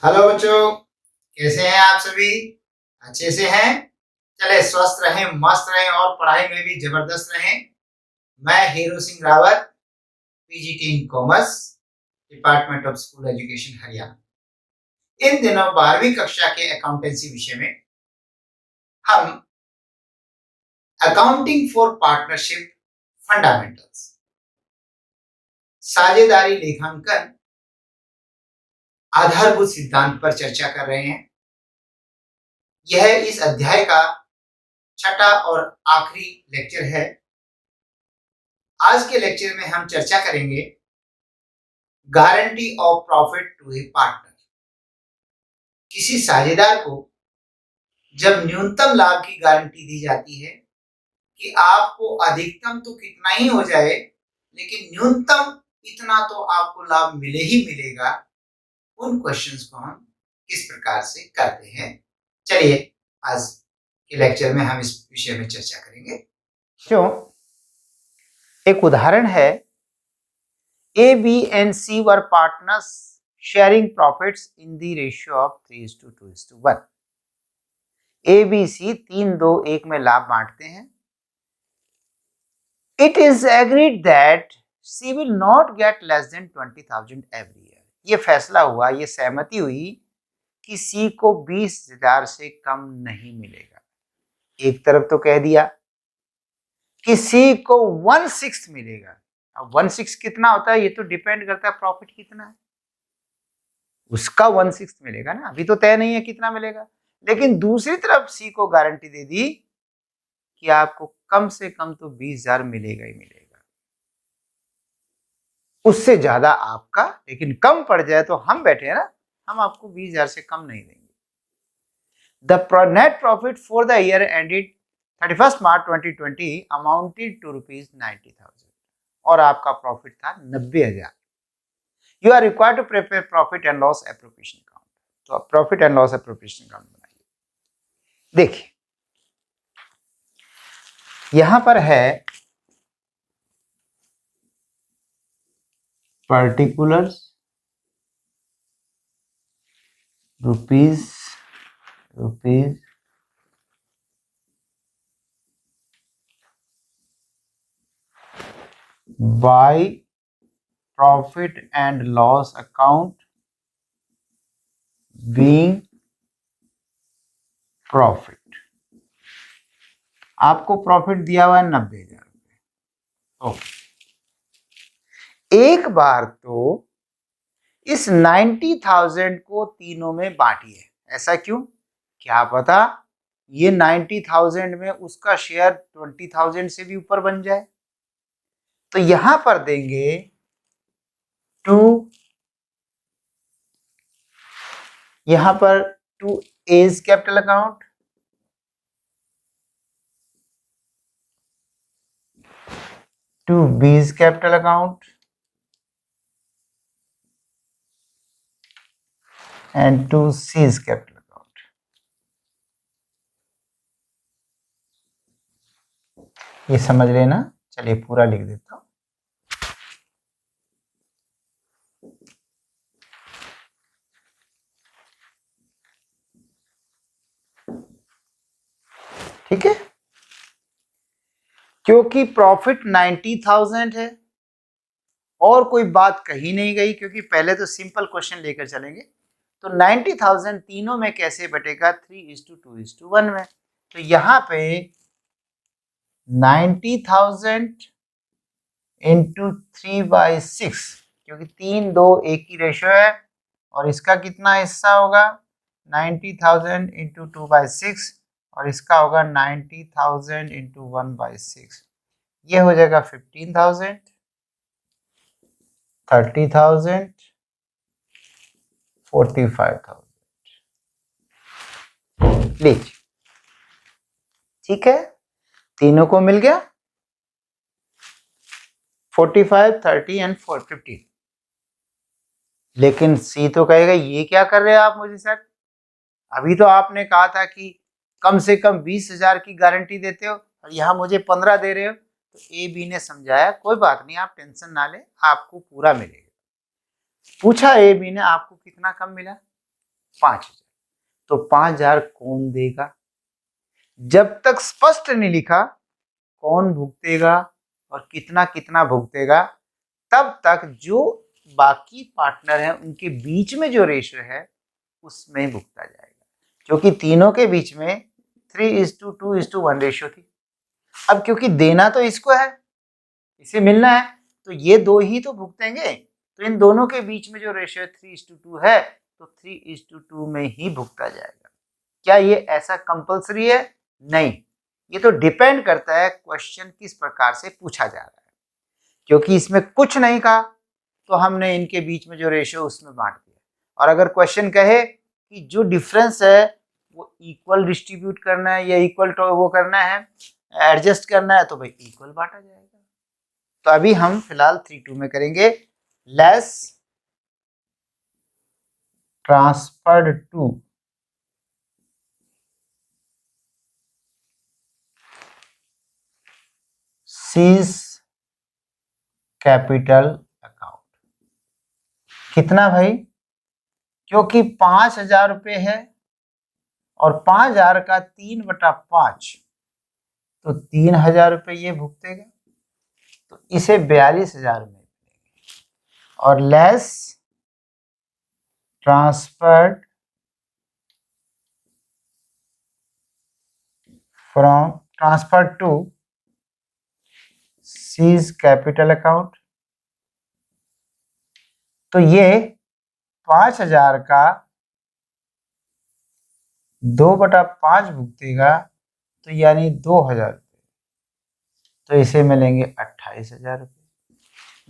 Hello बच्चों, कैसे हैं आप सभी? अच्छे से हैं? चले स्वस्थ रहें, मस्त रहें और पढ़ाई में भी जबरदस्त रहें। मैं Hero Singh Rawat, PGT in commerce, department of school education Haryana. इन दिनों 12वीं कक्षा के अकाउंटेंसी विषय में हम अकाउंटिंग फॉर पार्टनरशिप फंडामेंटल्स, साझेदारी लेखांकन आधारभूत सिद्धांत पर चर्चा कर रहे हैं। यह इस अध्याय का छठा और आखिरी लेक्चर है। आज के लेक्चर में हम चर्चा करेंगे guarantee of profit to a partner. किसी साझेदार को जब न्यूनतम लाभ की गारंटी दी जाती है कि आपको अधिकतम तो कितना ही हो जाए, लेकिन न्यूनतम इतना तो आपको लाभ मिले ही मिलेगा, उन क्वेश्चंस को हम किस प्रकार से करते हैं, चलिए आज के लेक्चर में हम इस विषय में चर्चा करेंगे। क्यों, एक उदाहरण है, A, B and C were partners sharing profits in the ratio of 3:2:1. A, B, C 3-2-1 में लाभ बांटते हैं। It is agreed that C will not get less than 20,000 every year. ये फैसला हुआ, ये सहमति हुई कि C को 20,000 से कम नहीं मिलेगा। एक तरफ तो कह दिया कि C को 1/6 मिलेगा। अब 1/6 कितना होता है ये तो डिपेंड करता है प्रॉफिट कितना है, उसका 1/6 मिलेगा ना, अभी तो तय नहीं है कितना मिलेगा। लेकिन दूसरी तरफ सी को गारंटी दे दी कि आपको कम से कम तो 20,000 मिलेगा ही मिलेगा, उससे ज्यादा आपका, लेकिन कम पड़ जाए तो हम बैठे हैं ना, हम आपको 20,000 से कम नहीं देंगे। The net profit for the year ended 31 March 2020 amounted to ₹90,000 और आपका प्रॉफिट था 90,000। You are required to prepare profit and loss appropriation account. तो अब profit and loss appropriation account बनाइए। देखिए यहां पर है particulars rupees bye profit and loss account being profit. आपको प्रॉफिट दिया हुआ है 90,000 रुपए। ओके, एक बार तो इस 90,000 को तीनों में बांटिए। ऐसा क्यों? क्या पता ये 90,000 में उसका शेयर 20,000 से भी ऊपर बन जाए। तो यहां पर देंगे 2, यहां पर 2 A's capital account, 2 B's capital account and 2 C's capital account. ये समझ लेना। चलिए पूरा लिख देता हूं। ठीक है, क्योंकि प्रॉफिट 90,000 है और कोई बात कही नहीं गई, क्योंकि पहले तो सिंपल क्वेश्चन लेकर चलेंगे। तो 90,000 तीनों में कैसे बटेगा? 3:2:1 में। तो यहां पे 90,000 इंटू 3/6, क्योंकि 3-2-1 की रेशियो है और इसका कितना हिस्सा होगा? 90,000 इंटू 2/6 और इसका होगा 90,000 इंटू 1/6। ये हो जाएगा 15,000, 30,000, 45,000। लीजिए, ठीक है, तीनों को मिल गया 45, 30 एंड 15। लेकिन सी तो कहेगा ये क्या कर रहे हैं आप मुझे सर, अभी तो आपने कहा था कि कम से कम 20,000 की गारंटी देते हो और यहाँ मुझे 15 दे रहे हो। तो ए बी ने समझाया कोई बात नहीं, आप टेंशन ना ले, आपको पूरा मिलेगा। पूछा ए बी ने आपको कितना कम मिला? 5,000। तो 5,000 कौन देगा? जब तक स्पष्ट नहीं लिखा कौन भुगतेगा और कितना कितना भुगतेगा, तब तक जो बाकी पार्टनर हैं उनके बीच में जो रेशियो है उसमें भुगता जाएगा, क्योंकि तीनों के बीच में 3:2:1 रेशियो थी। अब क्योंकि देना तो इसको है, इसे मिलना है, तो ये दो ही तो भुगतेंगे, तो इन दोनों के बीच में जो रेशियो 3:2 है तो 3:2 में ही भुगता जाएगा। क्या ये ऐसा कंपल्सरी है? नहीं, ये तो डिपेंड करता है क्वेश्चन किस प्रकार से पूछा जा रहा है। क्योंकि इसमें कुछ नहीं कहा तो हमने इनके बीच में जो रेशियो उसमें बांट दिया, और अगर क्वेश्चन कहे कि जो डिफरेंस है वो इक्वल डिस्ट्रीब्यूट करना है या इक्वल वो करना है, एडजस्ट करना है, तो भाई इक्वल बांटा जाएगा। तो अभी हम फिलहाल 3:2 में करेंगे। Less transferred to C's capital account. कितना भाई? क्योंकि 5,000 रुपये है और 5,000 का 3/5, तो 3,000 रुपये ये भुगतेगा, तो इसे 42,000 में, और less transferred to C's capital account. तो ये 5,000 का 2/5 भुगतेगा, तो यानी 2,000 रुपये, तो इसे मिलेंगे 28,000 रुपये।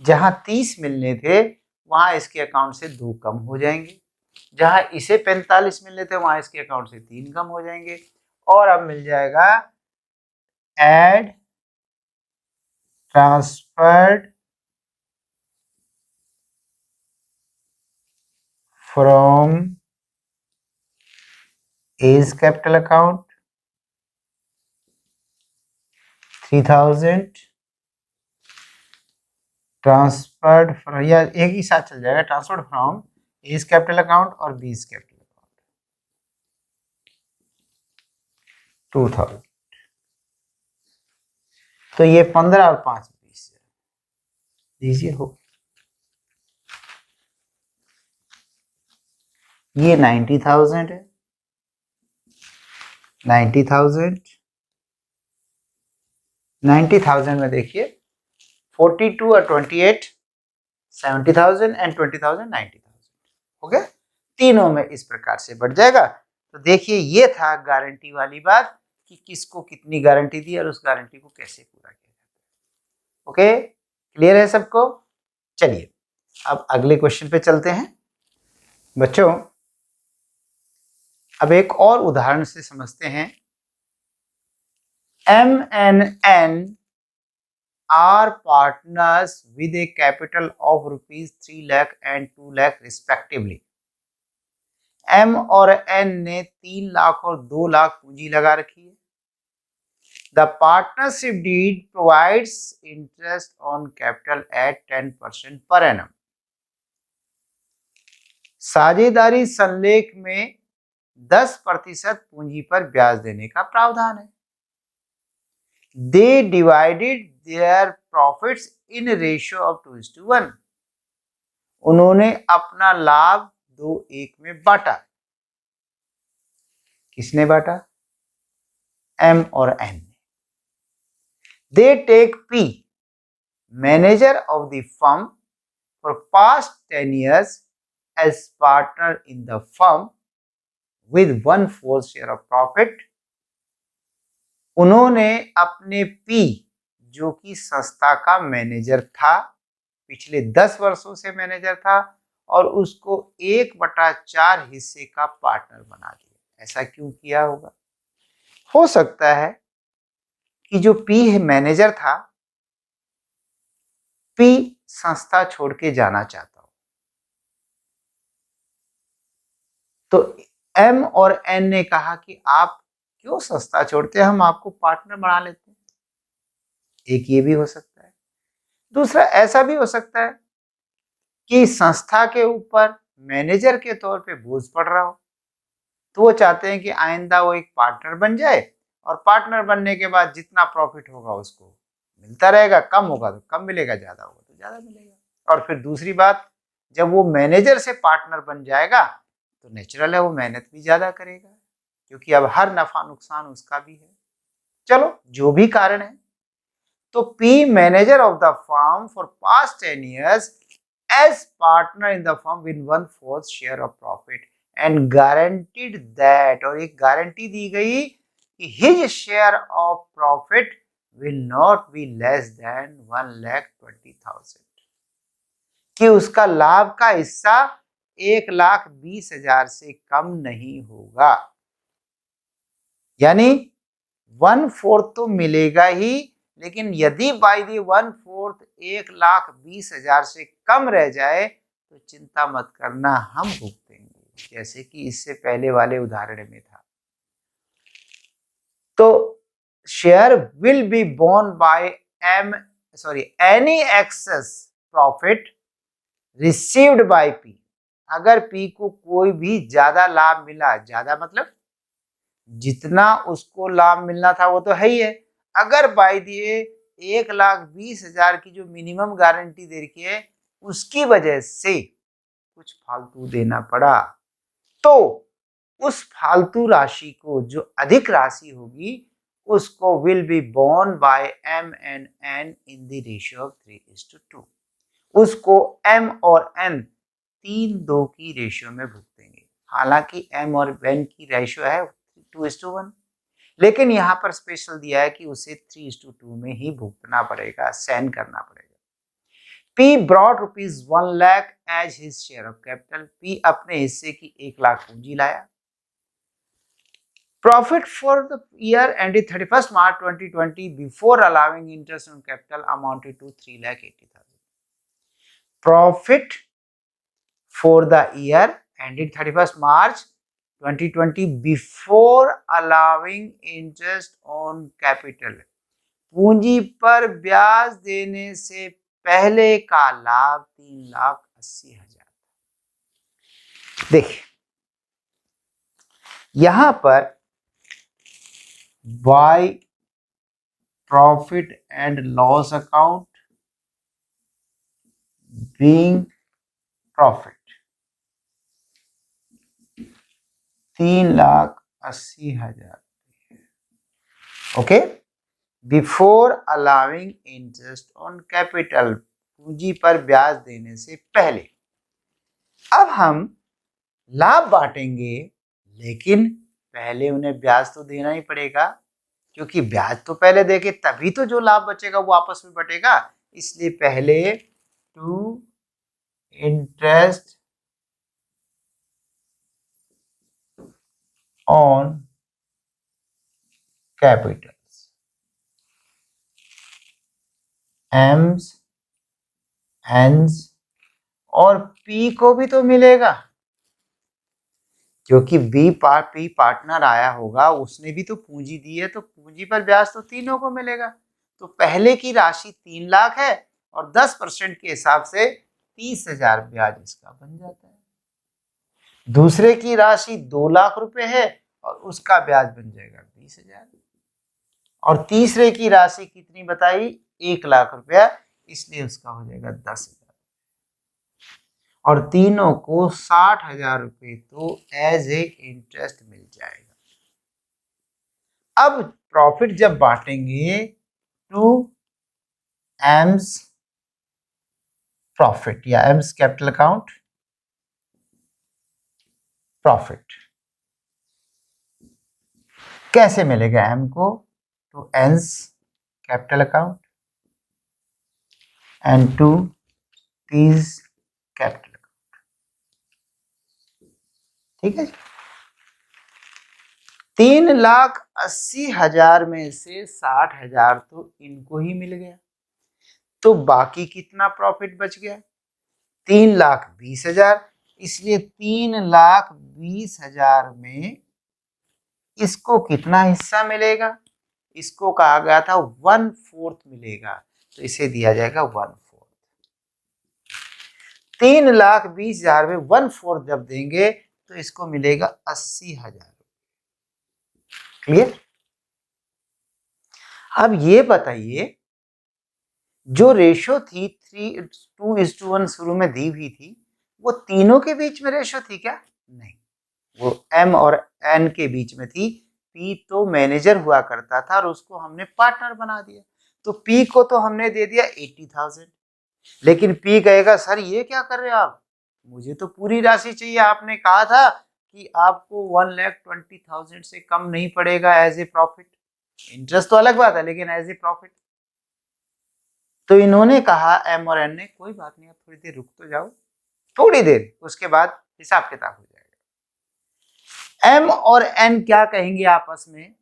जहां 30 मिलने थे वहां इसके अकाउंट से 2 कम हो जाएंगे, जहां इसे 45 मिलने थे वहां इसके अकाउंट से 3 कम हो जाएंगे, और अब मिल जाएगा add transferred from A's capital account 3,000 transferred from, या एक ही साथ चल जाएगा, transferred from A's capital account और बीज कैपिटल अकाउंट 2,000। तो ये 15 और 5 20 दीजिए हो, ये 90,000 है, 90,000 में देखिए 42 और 28 70,000 एंड 20,000 90,000 हो गया। तीनों में इस प्रकार से बढ़ जाएगा। तो देखिए ये था गारंटी वाली बात कि किसको कितनी गारंटी दी और उस गारंटी को कैसे पूरा किया जाता है। ओके, क्लियर है सबको? चलिए अब अगले क्वेश्चन पे चलते हैं बच्चों। अब एक और उदाहरण से समझते हैं। M and N are partners with a capital of rupees 3 lakh and 2 lakh respectively. M और N ने 3 लाख और 2 लाख पूंजी लगा रखी है। The partnership deed provides interest on capital at 10% per annum. साझेदारी संलेख में 10% पूंजी पर ब्याज देने का प्रावधान है। They divided their profits in a ratio of 2:1. उन्होंने अपना लाभ 2:1 में बांटा। किसने बांटा? M और N ने। They take P, manager of the firm, for past 10 years as partner in the firm with 1/4 share of profit. उन्होंने अपने P, जो कि संस्था का मैनेजर था, पिछले 10 वर्षों से मैनेजर था, और उसको 1/4 हिस्से का पार्टनर बना दिया। ऐसा क्यों किया होगा? हो सकता है कि जो P मैनेजर था, P संस्था छोड़ के जाना चाहता हो, तो M और N ने कहा कि आप क्यों संस्था छोड़ते हैं, हम आपको पार्टनर बना लेते हैं। एक ये भी हो सकता है। दूसरा ऐसा भी हो सकता है कि संस्था के ऊपर मैनेजर के तौर पे बोझ पड़ रहा हो, तो वो चाहते हैं कि आइंदा वो एक पार्टनर बन जाए और पार्टनर बनने के बाद जितना प्रॉफिट होगा उसको मिलता रहेगा, कम होगा तो कम मिलेगा, ज्यादा होगा तो ज्यादा मिलेगा। और फिर दूसरी बात, जब वो मैनेजर से पार्टनर बन जाएगा तो नेचुरल है वो मेहनत भी ज्यादा करेगा, क्योंकि अब हर नफा नुकसान उसका भी है। चलो जो भी कारण है, तो P manager of the firm for past 10 years as partner in the firm with 1/4 share of profit and guaranteed that, और एक गारंटी दी गई कि his share of profit will not be less than 1,20,000, कि उसका लाभ का हिस्सा 1,20,000 से कम नहीं होगा। यानी 1/4 तो मिलेगा ही, लेकिन यदि बाई दी 1/4 1,20,000 से कम रह जाए तो चिंता मत करना, हम भुगतेंगे, जैसे कि इससे पहले वाले उदाहरण में था। तो share will be borne by any excess profit received by P. अगर पी को कोई भी ज्यादा लाभ मिला, ज्यादा मतलब जितना उसको लाभ मिलना था वो तो है ही है, अगर बाय दिए 1,20,000 की जो मिनिमम गारंटी दे रखी है उसकी वजह से कुछ फालतू देना पड़ा, तो उस फालतू राशि को, जो अधिक राशि होगी, उसको will be borne by M and N in the ratio of 3:2। उसको एम और एन 3:2 की रेशियो में भुगतेंगे। हालांकि एम और एन की रेशियो है 2:1, लेकिन यहाँ पर स्पेशल दिया है कि उसे 3:2 में ही भुगतना पड़ेगा, सहन करना पड़ेगा। P brought ₹1 lakh as his share of capital। P अपने हिस्से की 1 लाख पूंजी लाया। Profit for the year ended 31st March 2020 before allowing interest on capital amounted to 3,80,000। Profit for the year ended 31st March 2020 before allowing interest on capital। पूंजी पर ब्याज देने से पहले का लाभ 3,80,000। देखिए यहां पर bye profit and loss account being profit 3,80,000। Okay, before allowing interest on capital, पूंजी पर ब्याज देने से पहले। अब हम लाभ बांटेंगे, लेकिन पहले उन्हें ब्याज तो देना ही पड़ेगा, क्योंकि ब्याज तो पहले देके तभी तो जो लाभ बचेगा वो आपस में बटेगा। इसलिए पहले टू इंटरेस्ट ऑन कैपिटल, एम्स एन्स, और पी को भी तो मिलेगा, क्योंकि पी पार्टनर आया होगा, उसने भी तो पूंजी दी है, तो पूंजी पर ब्याज तो तीनों को मिलेगा। तो पहले की राशि 3 लाख है और 10% के हिसाब से 30,000 ब्याज इसका बन जाता है। दूसरे की राशि 2 लाख रुपए है और उसका ब्याज बन जाएगा 20,000। और तीसरे की राशि कितनी बताई, 1 लाख रुपया, इसलिए उसका हो जाएगा 10,000। और तीनों को 60,000 रुपये तो एज ए इंटरेस्ट मिल जाएगा। अब प्रॉफिट जब बांटेंगे टू एम्स प्रॉफिट या एम्स कैपिटल अकाउंट प्रॉफिट, कैसे मिलेगा एम को, to N's capital account and to P's capital. ठीक है, 3,80,000 में से 60,000 तो इनको ही मिल गया, तो बाकी कितना प्रॉफिट बच गया, 3,20,000। इसलिए 3,20,000 में इसको कितना हिस्सा मिलेगा, इसको कहा गया था 1/4 मिलेगा, तो इसे दिया जाएगा 1/4। 3,20,000 में 1/4 जब देंगे तो इसको मिलेगा 80,000। क्लियर? अब ये बताइए, जो रेशो थी 3:2:1 शुरू में दी हुई थी, वो तीनों के बीच में रेशो थी क्या? नहीं, वो M और N के बीच में थी। P तो मैनेजर हुआ करता था और उसको हमने पार्टनर बना दिया, तो P को तो हमने दे दिया 80,000। लेकिन P कहेगा सर ये क्या कर रहे हो आप, मुझे तो पूरी राशि चाहिए, आपने कहा था कि आपको 1,20,000 से कम नहीं पड़ेगा एज ए प्रॉफिट। इंटरेस्ट तो अलग बात है, लेकिन एज ए प्रॉफिट। तो इन्होंने कहा M और N ने, कोई बात नहीं, आप थोड़ी देर रुक तो जाओ, थोड़ी देर, उसके बाद हिसाब किताब हो जाएगा। M और N क्या कहेंगे आपस में,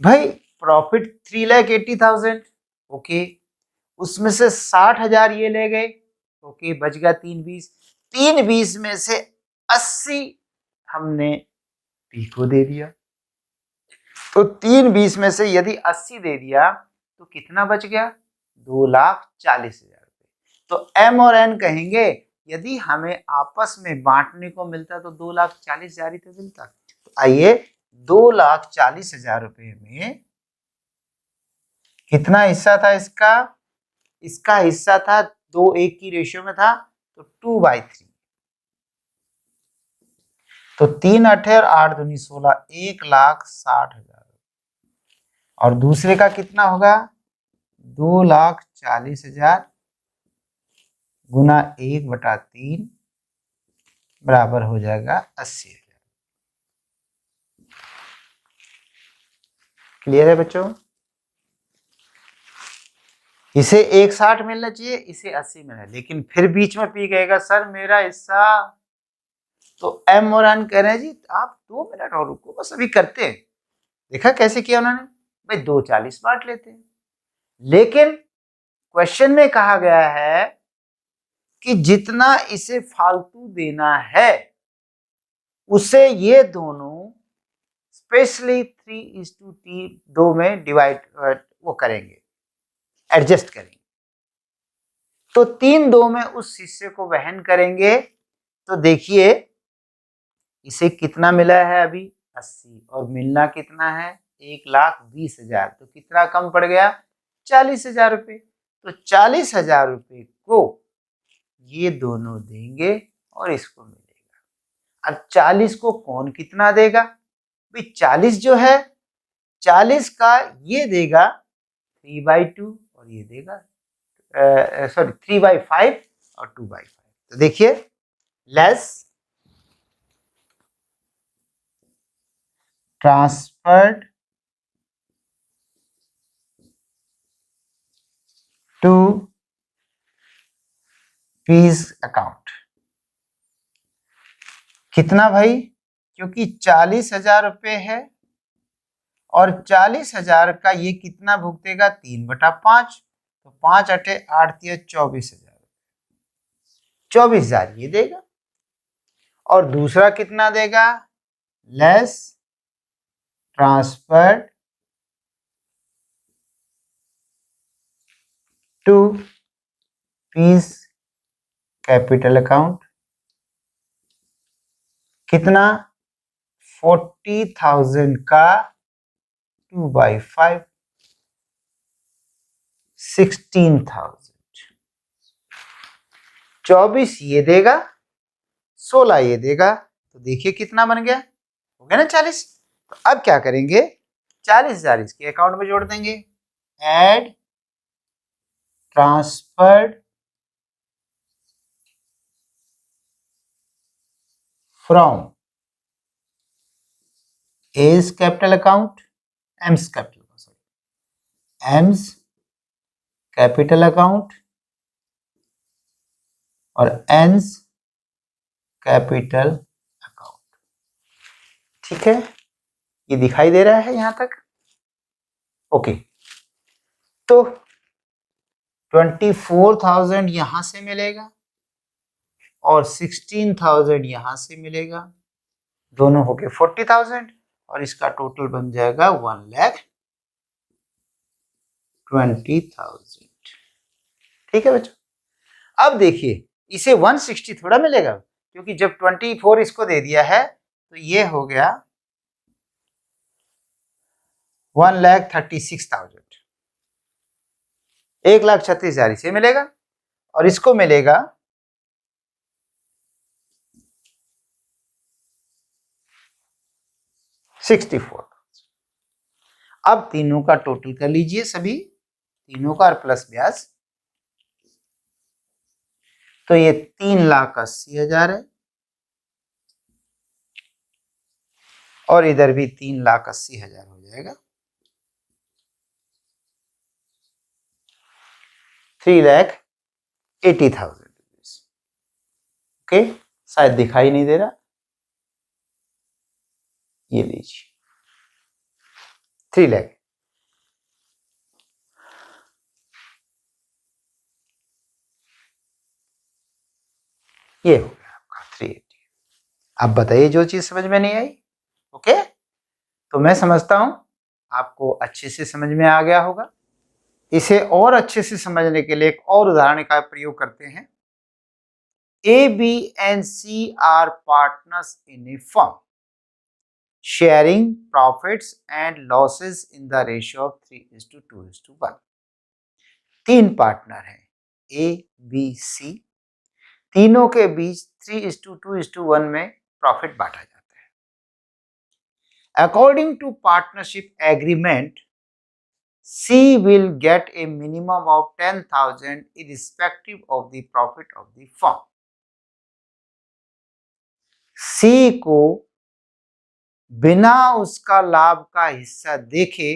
भाई प्रॉफिट 3,80,000, ओके, उसमें से 60,000 ये ले गए, ओके, बच गया 320। 320 में से 80 हमने P को दे दिया, तो 320 में से यदि 80 दे दिया तो कितना बच गया? 2,40,000 रुपए। तो M और N कहेंगे यदि हमें आपस में बांटने को मिलता तो 2,40,000 ही तो मिलता। तो आइए, 2,40,000 रुपए में कितना हिस्सा था इसका? इसका हिस्सा था 2:1 की रेशियो में था, तो 2/3। तो 3 8 और 8 दूनी 16, 1,60,000। और दूसरे का कितना होगा? 2,40,000 गुना 1/3 बराबर हो जाएगा 80,000। क्लियर है बच्चों? इसे 160 मिलना चाहिए, इसे 80 मिलना, लेकिन फिर बीच में P कहेगा सर मेरा हिस्सा। तो M और N कह रहे हैं जी आप 2 मिनट और रुको, बस अभी करते हैं। देखा कैसे किया उन्होंने, भाई 2,40 बांट लेते हैं। लेकिन क्वेश्चन में कहा गया है कि जितना इसे फालतू देना है उसे ये दोनों स्पेशली 3:2 में डिवाइड वो करेंगे, एडजस्ट करेंगे। तो 3/2 में उस हिस्से को वहन करेंगे। तो देखिए इसे कितना मिला है अभी? 80, और मिलना कितना है? 1,20,000। तो कितना कम पड़ गया? 40,000 रुपये। तो 40,000 रुपये को ये दोनों देंगे और इसको मिलेगा। अब 40 को कौन कितना देगा? भाई 40 जो है, 40 का ये देगा 3/2 और ये देगा 3/5 और 2/5। तो देखिए less transferred to P's account. कितना भाई? क्योंकि 40,000 रुपये है और 40,000 का ये कितना भुगतेगा? 3/5। तो 5 8 8 24,000, 24,000 ये देगा। और दूसरा कितना देगा? Less transferred to P's capital account. कितना? 40,000 का 2/5, 16,000। 24 ये देगा, 16 ये देगा। तो देखिए कितना बन गया, हो गया ना 40। तो अब क्या करेंगे? 40,000 इसके अकाउंट में जोड़ देंगे। Add transferred from A's capital account, M's capital account और N's कैपिटल अकाउंट। ठीक है, ये दिखाई दे रहा है यहां तक? ओके, तो 24,000 यहां से मिलेगा और 16,000 यहां से मिलेगा, दोनों हो गए 40,000 और इसका टोटल बन जाएगा 1,20,000। ठीक है बच्चों? अब देखिए इसे 160 थोड़ा मिलेगा, क्योंकि जब 24 इसको दे दिया है तो ये हो गया 1,36,000, 1,36,000 इसे मिलेगा और इसको मिलेगा 64। अब तीनों का टोटल कर लीजिए, सभी तीनों का और प्लस ब्याज, तो ये 3,80,000 है और इधर भी 3,80,000 हो जाएगा, 3,80,000 रुपीज। ओके, शायद दिखाई नहीं दे रहा, ये लीजिए 3 लाख। ये हो गया आपका 380। आप बताइए जो चीज समझ में नहीं आई। ओके, तो मैं समझता हूं आपको अच्छे से समझ में आ गया होगा। इसे और अच्छे से समझने के लिए एक और उदाहरण का प्रयोग करते हैं। A, B and C are partners in a firm, sharing profits and losses in the ratio of 3:2:1। तीन पार्टनर हैं A, B, C, तीनों के बीच 3:2:1 में प्रॉफिट बांटा जाता है। According to partnership agreement, C will get a minimum of 10,000 irrespective of the profit of the firm। C को बिना उसका लाभ का हिस्सा देखे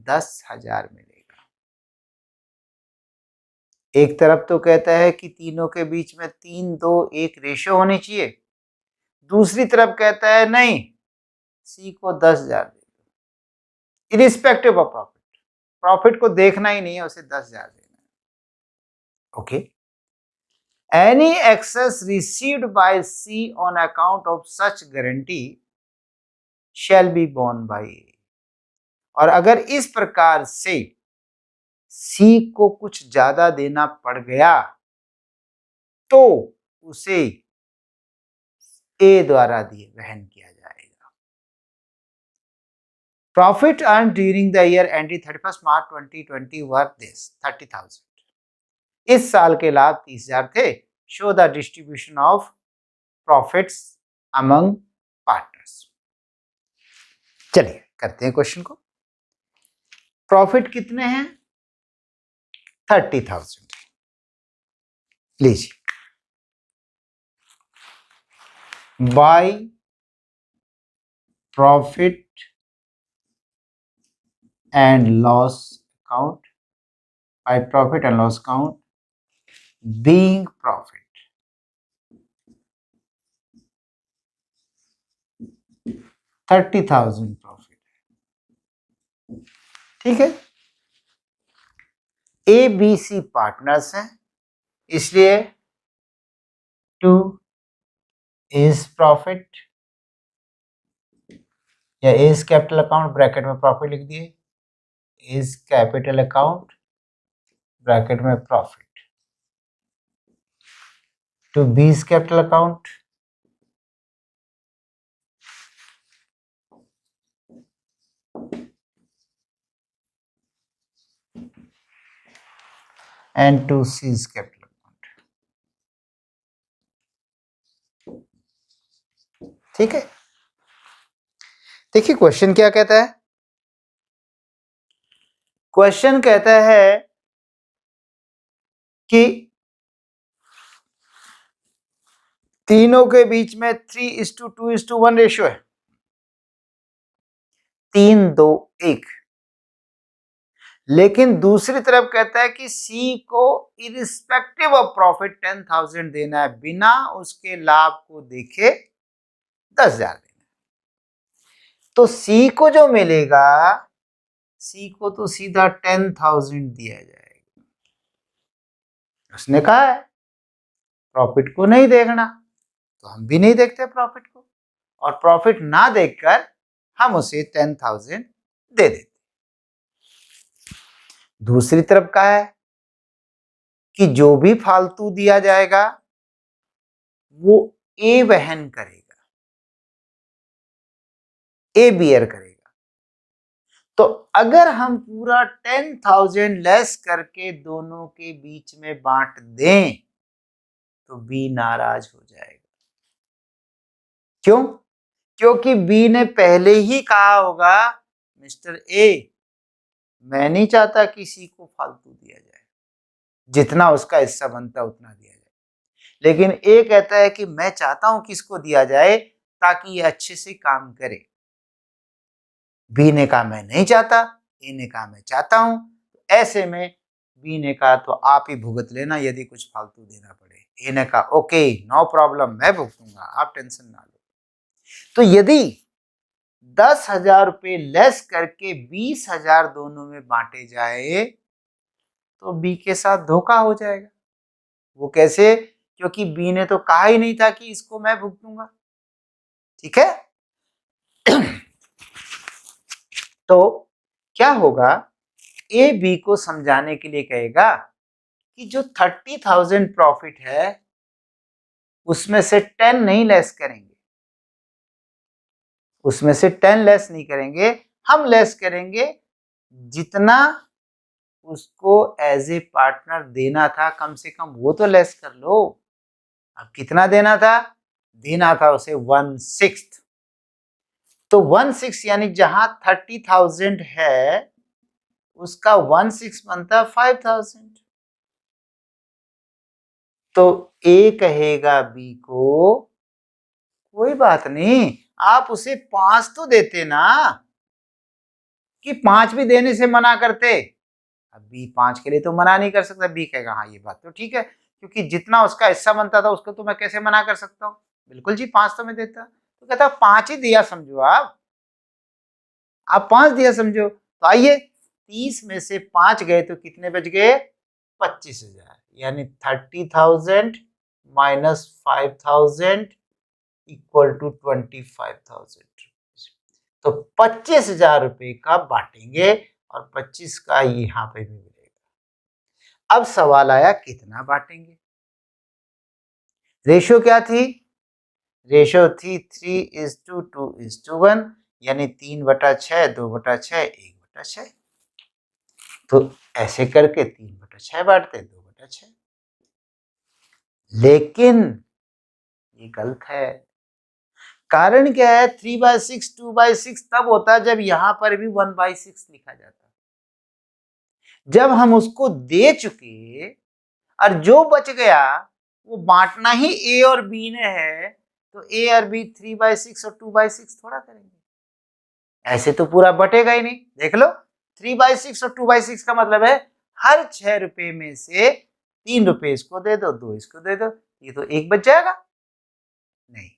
10,000 मिलेगा। एक तरफ तो कहता है कि तीनों के बीच में 3:2:1 रेशो होनी चाहिए, दूसरी तरफ कहता है नहीं, सी को 10,000 देगा, इरिस्पेक्टिव ऑफ प्रॉफिट, प्रॉफिट को देखना ही नहीं है, उसे 10,000 देना है। Okay, any excess received by C on account of such guarantee shall be borne by A. और अगर इस प्रकार से सी को कुछ ज्यादा देना पड़ गया तो उसे ए द्वारा वहन किया जाएगा। Profit earn during the year ended 31 March 2020 were this 30,000। इस साल के लाभ 30,000 थे। Show the distribution of profits among partners. चलिए करते हैं क्वेश्चन को। प्रॉफिट कितने हैं? 30,000। लीजिए, by profit and loss account, by profit and loss account being profit, 30,000 profit. ठीक है, ए बी सी पार्टनर्स हैं, इसलिए 2 इज प्रॉफिट या इज कैपिटल अकाउंट, ब्रैकेट में प्रॉफिट लिख दिए, इज कैपिटल अकाउंट ब्रैकेट में profit, 2 B is capital account, and 2C is capital amount। ठीक है, देखिए क्वेश्चन क्या कहता है। क्वेश्चन कहता है कि तीनों के बीच में 3:2:1 रेशियो है, 3:2:1। लेकिन दूसरी तरफ कहता है कि सी को इरिस्पेक्टिव ऑफ प्रॉफिट 10,000 देना है, बिना उसके लाभ को देखे 10,000 देना है। तो सी को जो मिलेगा, सी को तो सीधा 10,000 दिया जाएगा। उसने कहा है प्रॉफिट को नहीं देखना, तो हम भी नहीं देखते प्रॉफिट को, और प्रॉफिट ना देखकर हम उसे 10,000 दे देते। दूसरी तरफ कहा है कि जो भी फालतू दिया जाएगा वो ए वहन करेगा, ए बियर करेगा। तो अगर हम पूरा 10,000 लेस करके दोनों के बीच में बांट दें तो बी नाराज हो जाएगा। क्यों? क्योंकि बी ने पहले ही कहा होगा मिस्टर ए, मैं नहीं चाहता किसी को फालतू दिया जाए, जितना उसका हिस्सा बनता उतना दिया जाए। लेकिन ए कहता है कि मैं चाहता हूं कि इसको दिया जाए ताकि ये अच्छे से काम करे। बी ने कहा मैं नहीं चाहता, ए ने कहा मैं चाहता हूं। ऐसे में बी ने कहा तो आप ही भुगत लेना यदि कुछ फालतू देना पड़े। ए ने कहा ओके नो प्रॉब्लम, मैं भुगतूंगा, आप टेंशन ना लो। तो यदि 10,000 रुपये लेस करके 20,000 दोनों में बांटे जाए तो बी के साथ धोखा हो जाएगा। वो कैसे? क्योंकि बी ने तो कहा ही नहीं था कि इसको मैं भुगतूंगा। ठीक है। तो क्या होगा, ए बी को समझाने के लिए कहेगा कि जो 30,000 प्रॉफिट है उसमें से 10 नहीं लेस करेंगे, उसमें से 10 लेस नहीं करेंगे, हम लेस करेंगे जितना उसको एज ए पार्टनर देना था, कम से कम वो तो लेस कर लो। अब कितना देना था? देना था उसे 1/6। तो 1/6 यानी जहां 30,000 है उसका 1/6 बनता है 5,000। तो ए कहेगा बी को कोई बात नहीं, आप उसे 5 तो देते ना, कि 5 भी देने से मना करते। अब बी 5 के लिए तो मना नहीं कर सकता। बी कहेगा हाँ ये बात तो ठीक है, क्योंकि जितना उसका हिस्सा बनता था उसको तो मैं कैसे मना कर सकता हूँ, बिल्कुल जी 5 तो मैं देता। तो कहता 5 ही दिया समझो, आप 5 दिया समझो। तो आइए 30 में से 5 गए तो कितने बच गए? 25,000। यानी 30,000 माइनस 5,000 इक्वल टू 25,000। तो 25,000 रुपए का बांटेंगे और 25 का यहाँ पे भी मिलेगा। अब सवाल आया कितना बांटेंगे। रेशियो क्या थी? रेशियो थी 3:2:1, यानी 3/6, 2/6, 1/6। तो ऐसे करके 3/6 बांटते, 2/6। लेकिन ये गलत है। कारण क्या है? 3/6, 2/6 तब होता है जब यहां पर भी 1/6 लिखा जाता है। जब हम उसको दे चुके और जो बच गया वो बांटना ही ए और बी ने है, तो ए और बी 3/6 और 2/6 थोड़ा करेंगे, ऐसे तो पूरा बटेगा ही नहीं। देख लो 3/6 और 2/6 का मतलब है हर 6 रुपए में से 3 रुपए इसको दे दो, 2 इसको दे दो, ये तो एक बच जाएगा नहीं,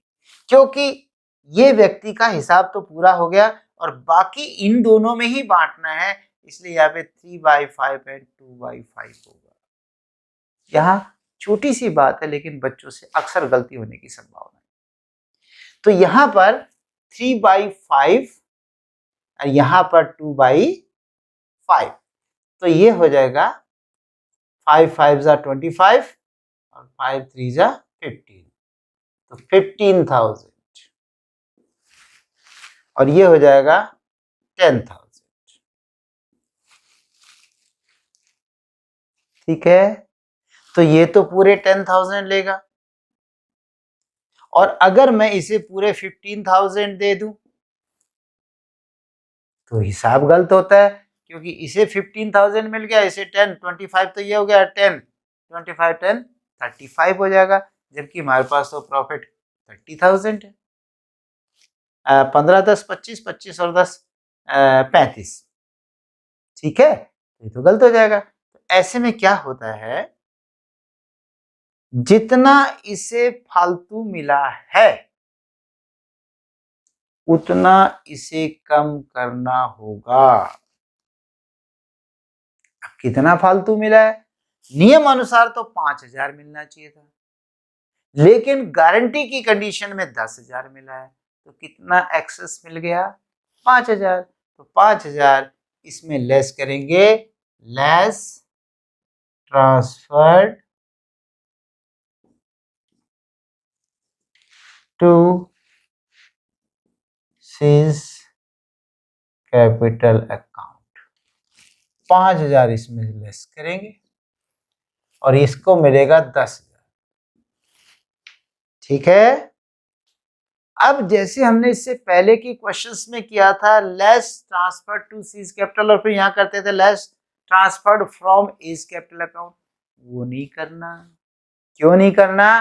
क्योंकि ये व्यक्ति का हिसाब तो पूरा हो गया और बाकी इन दोनों में ही बांटना है, इसलिए यहाँ पे 3/5 एंड 2/5 होगा। यहाँ छोटी सी बात है लेकिन बच्चों से अक्सर गलती होने की संभावना है। तो यहाँ पर 3/5 और यहाँ पर 2/5, तो ये हो जाएगा 5×5 = 25 और 5×3 = 15, तो 15,000 और ये हो जाएगा 10,000। ठीक है, तो ये तो पूरे 10,000 लेगा और अगर मैं इसे पूरे 15,000 दे दूं तो हिसाब गलत होता है, क्योंकि इसे 15,000 मिल गया, इसे 10, 25 तो ये हो गया 10, 25, 10, 35 हो जाएगा, जबकि हमारे पास तो प्रॉफिट 30,000 है। 15, 10, 25, 25 और 10, 35। ठीक है, ये तो गलत हो जाएगा। तो ऐसे में क्या होता है, जितना इसे फालतू मिला है उतना इसे कम करना होगा। अब कितना फालतू मिला है? नियम अनुसार तो 5,000 मिलना चाहिए था, लेकिन गारंटी की कंडीशन में 10,000 मिला है, तो कितना एक्सेस मिल गया? 5,000। तो 5,000 इसमें लेस करेंगे, less transferred to C's capital account, 5,000 इसमें लेस करेंगे और इसको मिलेगा 10,000। ठीक है। अब जैसे हमने इससे पहले की क्वेश्चंस में किया था, less transfer to C's capital और फिर यहां करते थे less transferred from A's capital account, वो नहीं करना। क्यों नहीं करना?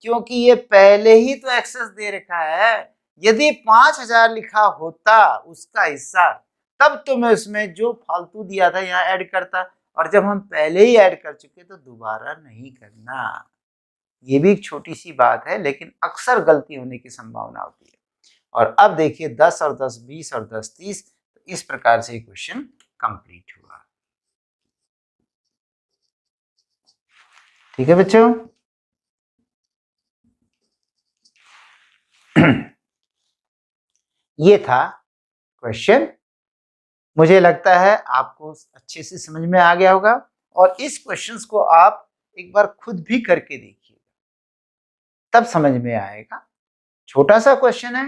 क्योंकि ये पहले ही तो एक्सेस दे रखा है। यदि 5,000 लिखा होता उसका हिस्सा, तब तो मैं उसमें जो फालतू दिया था यहाँ ऐड करता, और जब हम पहले ही ऐड कर चुके तो दोबारा नहीं करना। ये भी एक छोटी सी बात है, लेकिन अक्सर गलती होने की संभावना होती है। और अब देखिए 10 और 10 20 और 10 30, तो इस प्रकार से क्वेश्चन कंप्लीट हुआ। ठीक है बच्चों। ये था क्वेश्चन। मुझे लगता है आपको अच्छे से समझ में आ गया होगा, और इस क्वेश्चंस को आप एक बार खुद भी करके देखिए, तब समझ में आएगा। छोटा सा क्वेश्चन है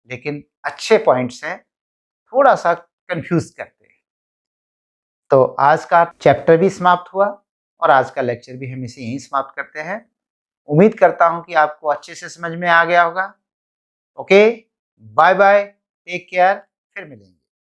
लेकिन अच्छे पॉइंट्स हैं, थोड़ा सा कंफ्यूज करते हैं। तो आज का चैप्टर भी समाप्त हुआ और आज का लेक्चर भी हम इसे यहीं समाप्त करते हैं। उम्मीद करता हूं कि आपको अच्छे से समझ में आ गया होगा। Okay, bye bye, take care, फिर मिलेंगे।